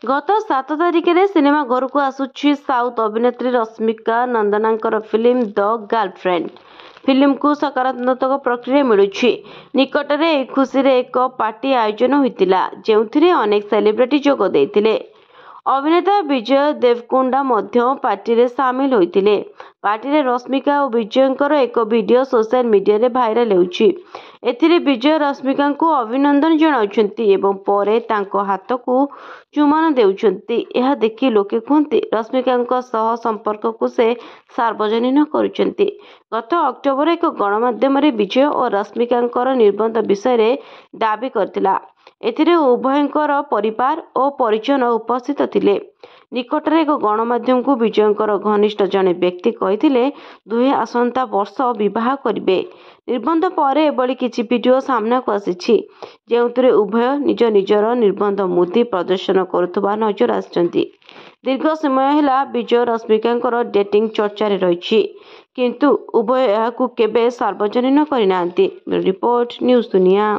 गत 7 तारिखରେ सिनेमा घर को आसुछि साउथ अभिनेत्री रश्मिका नंदनांकर फिल्म द गर्लफ्रेंड। फिल्म को सकारात्मक प्रतिक्रिया मिलुछि। निकटरे ए खुशी रे एक पार्टी आयोजन होइतिला जेउथिरे अनेक सेलिब्रिटी जोग देइतिले। अभिनेता विजय देवकोंडा मध्य पार्टी रे शामिल होइतिले। पार्टी रे रश्मिका और विजयंकर एक वीडियो सोशल मीडिया रे भाइराल हेउछि। एथिरे विजय रश्मिका को अभिनंदन जणाउछन्ति एवं परे तांको हाथ को चुमान देउछन्ति। यह देखि लोके कहन्ति रश्मिका सह संपर्क को से सार्वजनीन करुछन्ति। गत अक्टोबर एक गणमाध्यम रे विजय और रश्मिका निर्बंध विषय रे दाबी करथिला। एथिरे उभयंकर परिवार और परिजन उपस्थित थिले। निकटरे एक गणमाध्यम को विजयंकर घनिष्ठ जने व्यक्ति कहिथिले दुहे आसंता वर्ष विवाह करिवे। निर्बंध पर एभली किछि वीडियो सामना को आसीछि जेउतरे उभय निज निजर निर्बंध मुदी प्रदर्शन करुथबा नजर आछन्ति। दीर्घ समय हेला विजय रश्मिकांकर डेटिंग चर्चा रे रहिछि किंतु उभय एहाकु केबे सार्वजनीन करिनांती। रिपोर्ट न्यूज दुनिया।